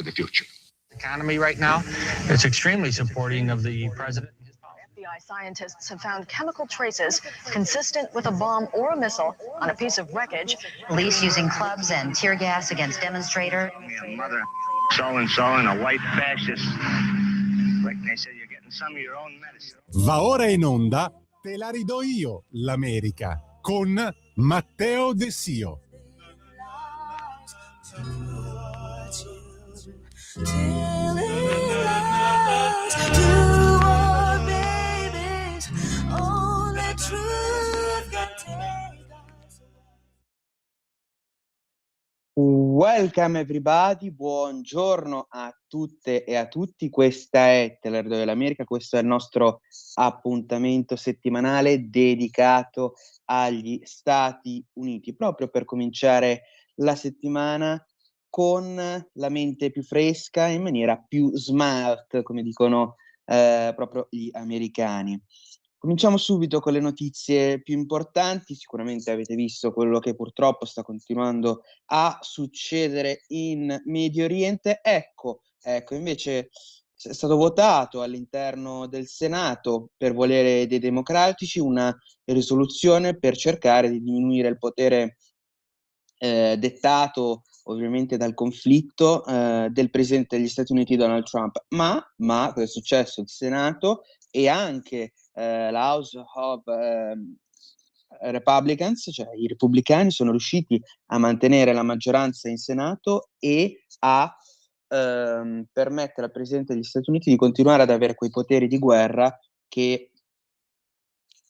the future. Economy right now, it's extremely supporting of the president. FBI scientists have found chemical traces consistent with a bomb or a missile on a piece of wreckage. Police using clubs and tear gas against demonstrators. Mother, so-and-so and a white fascist. Like they said, you're getting some of your own medicine. Va ora in onda Te la ridò io, l'America, con Matteo De Sio. Welcome everybody, buongiorno a tutte e a tutti, questa è Te la ridò io l'America, questo è il nostro appuntamento settimanale dedicato agli Stati Uniti, proprio per cominciare la settimana con la mente più fresca, in maniera più smart, come dicono proprio gli americani. Cominciamo subito con le notizie più importanti. Sicuramente avete visto quello che purtroppo sta continuando a succedere in Medio Oriente. Ecco, invece è stato votato all'interno del Senato per volere dei democratici una risoluzione per cercare di diminuire il potere dettato ovviamente dal conflitto del presidente degli Stati Uniti Donald Trump. Ma cosa è successo? Il Senato e anche la House of Republicans, cioè i repubblicani, sono riusciti a mantenere la maggioranza in Senato e a permettere al presidente degli Stati Uniti di continuare ad avere quei poteri di guerra che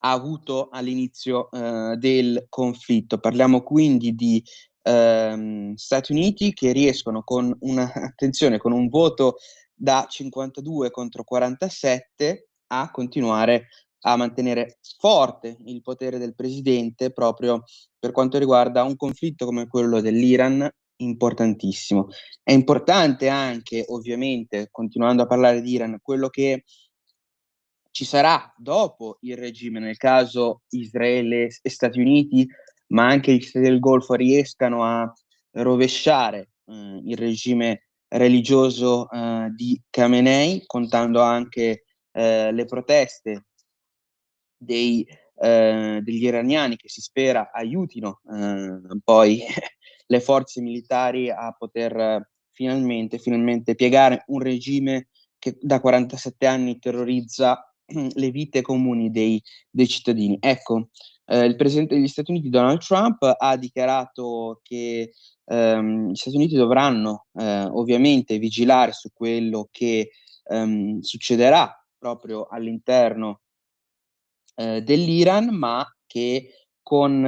ha avuto all'inizio del conflitto. Parliamo quindi di Stati Uniti che riescono con con un voto da 52 contro 47 a continuare a mantenere forte il potere del presidente proprio per quanto riguarda un conflitto come quello dell'Iran, importantissimo. È importante anche, ovviamente, continuando a parlare di Iran, quello che ci sarà dopo il regime, nel caso Israele e Stati Uniti, ma anche gli Stati del Golfo riescano a rovesciare il regime religioso di Khamenei, contando anche le proteste degli iraniani che si spera aiutino poi le forze militari a poter finalmente piegare un regime che da 47 anni terrorizza le vite comuni dei cittadini. Ecco, il presidente degli Stati Uniti Donald Trump ha dichiarato che gli Stati Uniti dovranno ovviamente vigilare su quello che succederà proprio all'interno dell'Iran, ma che con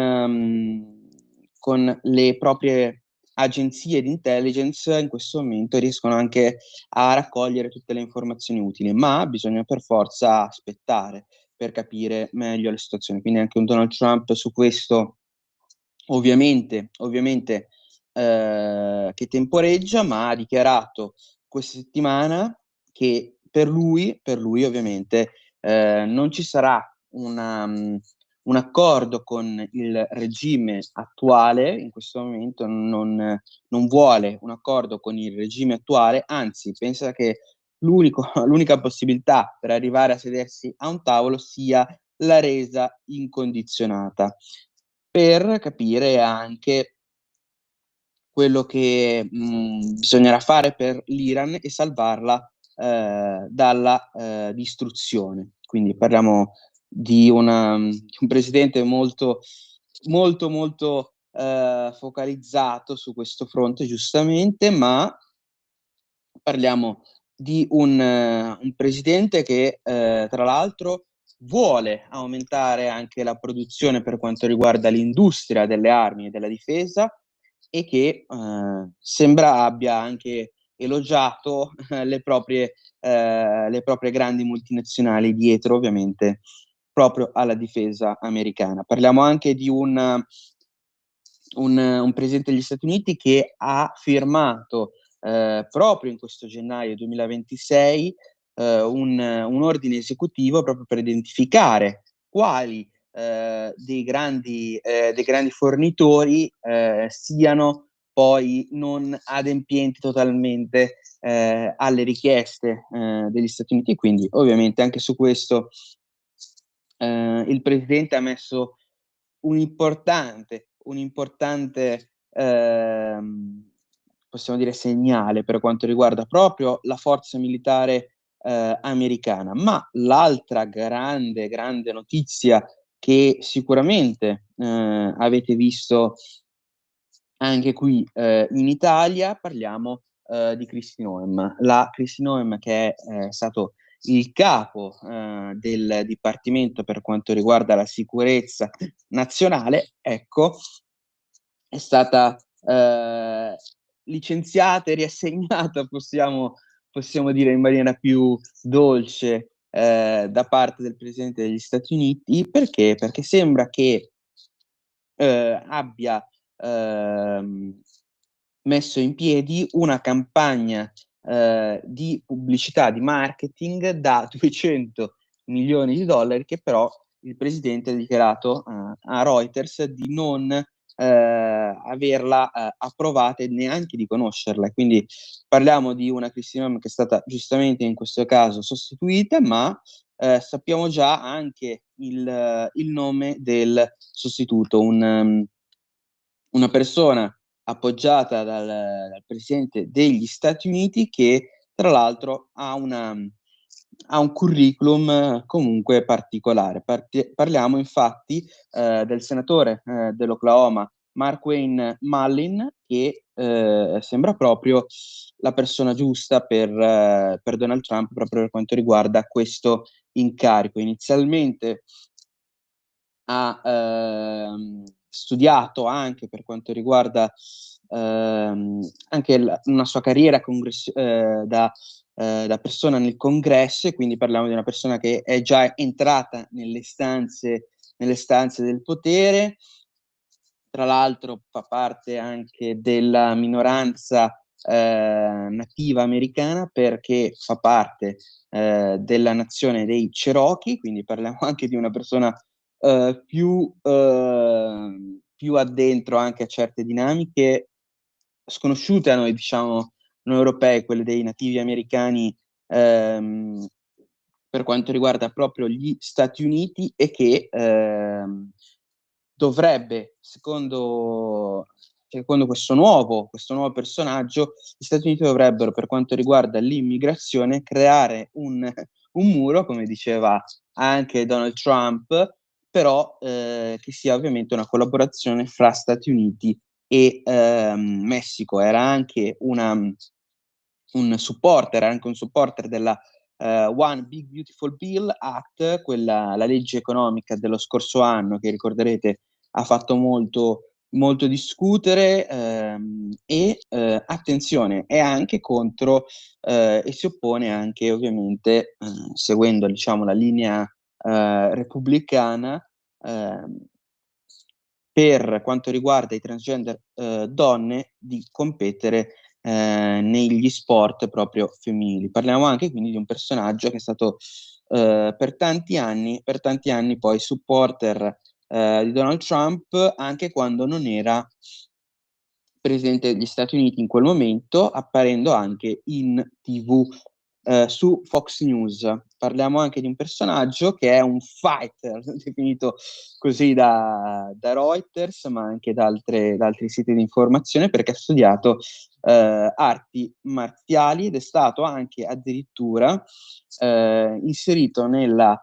le proprie agenzie di intelligence in questo momento riescono anche a raccogliere tutte le informazioni utili, ma bisogna per forza aspettare per capire meglio la situazione. Quindi anche un Donald Trump su questo ovviamente che temporeggia, ma ha dichiarato questa settimana che per lui ovviamente non ci sarà un accordo con il regime attuale. In questo momento non vuole un accordo con il regime attuale, anzi pensa che l'unica possibilità per arrivare a sedersi a un tavolo sia la resa incondizionata, per capire anche quello che bisognerà fare per l'Iran e salvarla dalla distruzione. Quindi parliamo di un presidente molto focalizzato su questo fronte, giustamente, ma parliamo di un presidente che tra l'altro vuole aumentare anche la produzione per quanto riguarda l'industria delle armi e della difesa e che sembra abbia anche elogiato le proprie grandi multinazionali dietro, ovviamente, proprio alla difesa americana. Parliamo anche di un presidente degli Stati Uniti che ha firmato proprio in questo gennaio 2026 un ordine esecutivo proprio per identificare quali dei grandi fornitori siano poi non adempienti totalmente alle richieste degli Stati Uniti, quindi ovviamente anche su questo il presidente ha messo un importante possiamo dire segnale per quanto riguarda proprio la forza militare americana. Ma l'altra grande notizia che sicuramente avete visto anche qui in Italia, parliamo di Kristi Noem. La Kristi Noem, che è stato il capo del Dipartimento per quanto riguarda la sicurezza nazionale, ecco, è stata licenziata e riassegnata, possiamo dire in maniera più dolce, da parte del Presidente degli Stati Uniti. Perché? Perché sembra che abbia messo in piedi una campagna di pubblicità, di marketing da 200 milioni di dollari, che però il presidente ha dichiarato a Reuters di non averla approvata e neanche di conoscerla. Quindi parliamo di una Kristi Noem che è stata giustamente in questo caso sostituita, ma sappiamo già anche il nome del sostituto, una persona appoggiata dal Presidente degli Stati Uniti, che tra l'altro ha un curriculum comunque particolare. Parliamo infatti del senatore dell'Oklahoma Markwayne Mullin, che sembra proprio la persona giusta per Donald Trump, proprio per quanto riguarda questo incarico. Inizialmente ha studiato anche per quanto riguarda anche una sua carriera da persona nel congresso, e quindi parliamo di una persona che è già entrata nelle stanze del potere. Tra l'altro fa parte anche della minoranza nativa americana, perché fa parte della nazione dei Cherokee, quindi parliamo anche di una persona più addentro anche a certe dinamiche sconosciute a noi, diciamo, noi europei, quelle dei nativi americani, per quanto riguarda proprio gli Stati Uniti, e che dovrebbe, secondo questo nuovo personaggio, gli Stati Uniti dovrebbero, per quanto riguarda l'immigrazione, creare un muro, come diceva anche Donald Trump, però che sia ovviamente una collaborazione fra Stati Uniti e Messico. Era anche un supporter della One Big Beautiful Bill Act, la legge economica dello scorso anno, che ricorderete ha fatto molto discutere, e attenzione, è anche contro e si oppone anche, ovviamente, seguendo, diciamo, la linea repubblicana, per quanto riguarda i transgender donne, di competere negli sport proprio femminili. Parliamo anche quindi di un personaggio che è stato per tanti anni poi supporter di Donald Trump, anche quando non era presidente degli Stati Uniti in quel momento, apparendo anche in TV su Fox News. Parliamo anche di un personaggio che è un fighter, definito così da Reuters, ma anche da altri siti di informazione, perché ha studiato arti marziali ed è stato anche addirittura inserito nella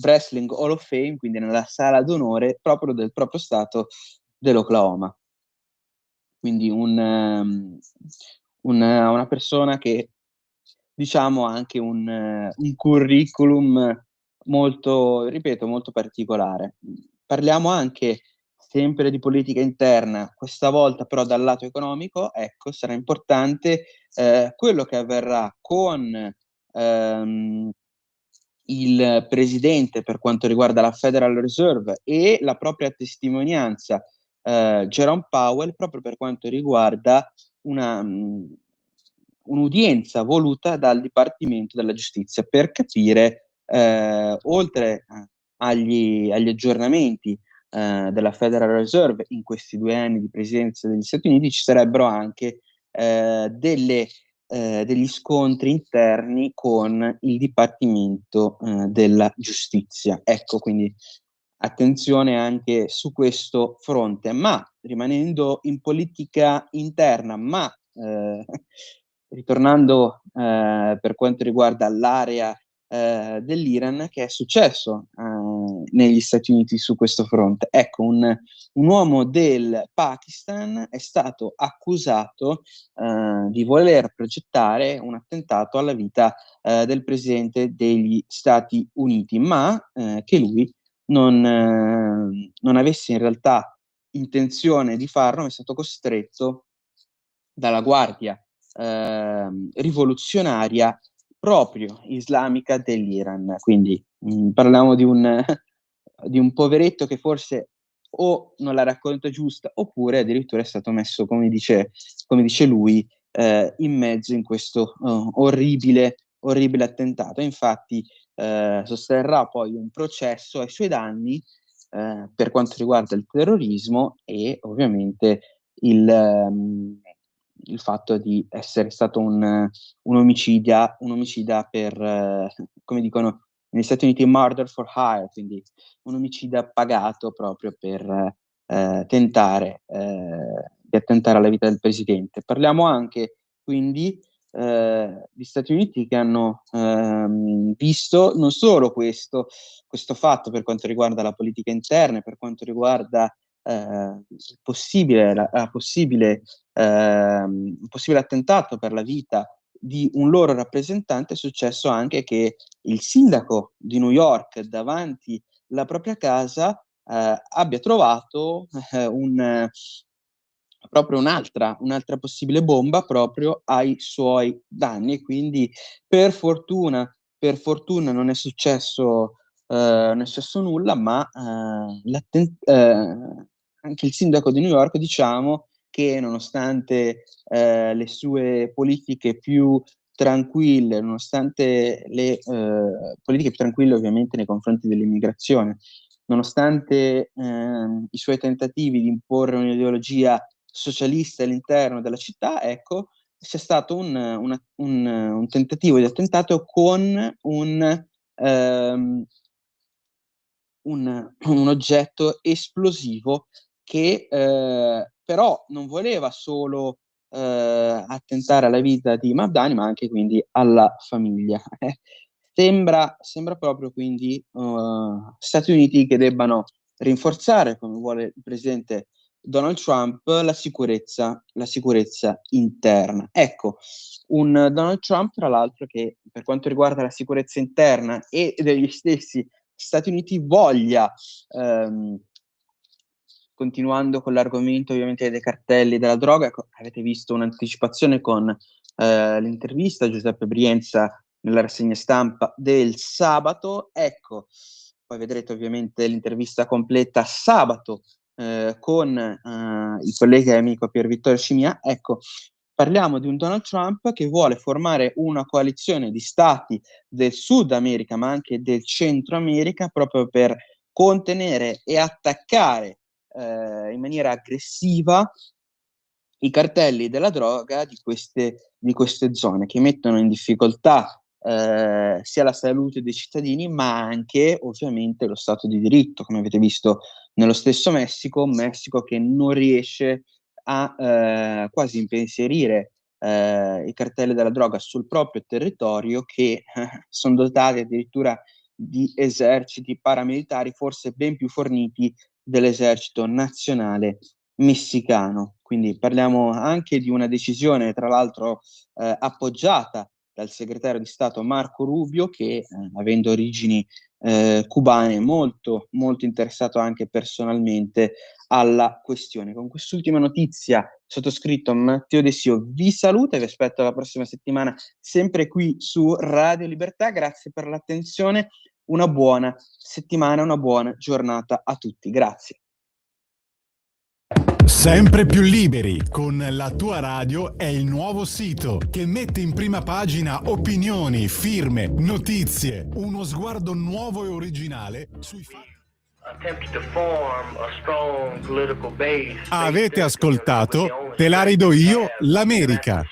Wrestling Hall of Fame, quindi nella sala d'onore proprio del proprio stato dell'Oklahoma. Quindi una persona che, diciamo, ha anche un curriculum molto, ripeto, molto particolare. Parliamo anche sempre di politica interna, questa volta però dal lato economico. Ecco, sarà importante quello che avverrà con il presidente per quanto riguarda la Federal Reserve e la propria testimonianza Jerome Powell, proprio per quanto riguarda un'udienza voluta dal Dipartimento della Giustizia, per capire, oltre agli aggiornamenti della Federal Reserve in questi 2 anni di presidenza degli Stati Uniti, ci sarebbero anche degli scontri interni con il Dipartimento della Giustizia. Ecco, quindi attenzione anche su questo fronte, ma rimanendo in politica interna, ma ritornando per quanto riguarda l'area dell'Iran, che è successo negli Stati Uniti su questo fronte. Ecco, un uomo del Pakistan è stato accusato di voler progettare un attentato alla vita del presidente degli Stati Uniti, ma che lui non avesse in realtà intenzione di farlo, ma è stato costretto dalla guardia rivoluzionaria proprio islamica dell'Iran. Quindi parliamo di un poveretto che forse o non la racconta giusta, oppure addirittura è stato messo, come dice lui, in mezzo in questo orribile attentato. Infatti sosterrà poi un processo ai suoi danni per quanto riguarda il terrorismo e ovviamente il fatto di essere stato un omicida per, come dicono negli Stati Uniti, murder for hire, quindi un omicida pagato proprio per tentare di attentare alla vita del presidente. Parliamo anche quindi di Stati Uniti che hanno visto non solo questo fatto per quanto riguarda la politica interna, per quanto riguarda un possibile attentato per la vita di un loro rappresentante. È successo anche che il sindaco di New York davanti alla propria casa abbia trovato proprio un'altra possibile bomba proprio ai suoi danni, e quindi per fortuna non è successo nulla, ma anche il sindaco di New York, diciamo, che nonostante le sue politiche più tranquille, nonostante le politiche più tranquille ovviamente nei confronti dell'immigrazione, nonostante i suoi tentativi di imporre un'ideologia socialista all'interno della città, ecco, c'è stato un tentativo di attentato con un oggetto esplosivo che però non voleva solo attentare alla vita di Mamdani, ma anche quindi alla famiglia. Sembra proprio quindi Stati Uniti che debbano rinforzare, come vuole il presidente Donald Trump, la sicurezza interna. Ecco, un Donald Trump, tra l'altro, che per quanto riguarda la sicurezza interna e degli stessi Stati Uniti voglia, continuando con l'argomento ovviamente dei cartelli della droga, avete visto un'anticipazione con l'intervista a Giuseppe Brienza nella rassegna stampa del sabato. Ecco, poi vedrete ovviamente l'intervista completa sabato con il collega e amico Pier Vittorio Scimia. Ecco, parliamo di un Donald Trump che vuole formare una coalizione di stati del Sud America, ma anche del Centro America, proprio per contenere e attaccare in maniera aggressiva i cartelli della droga di queste zone, che mettono in difficoltà sia la salute dei cittadini, ma anche ovviamente lo Stato di diritto, come avete visto nello stesso Messico che non riesce a quasi impensierire i cartelli della droga sul proprio territorio, che sono dotati addirittura di eserciti paramilitari forse ben più forniti dell'esercito nazionale messicano. Quindi parliamo anche di una decisione, tra l'altro appoggiata dal segretario di Stato Marco Rubio, che avendo origini cubane, molto molto interessato anche personalmente alla questione. Con quest'ultima notizia, sottoscritto Matteo De Sio vi saluta e vi aspetto la prossima settimana sempre qui su Radio Libertà. Grazie per l'attenzione, una buona settimana, una buona giornata a tutti. Grazie. Sempre più liberi con la tua radio è il nuovo sito che mette in prima pagina opinioni, firme, notizie, uno sguardo nuovo e originale sui fatti. Avete ascoltato Te la ridò io, l'America.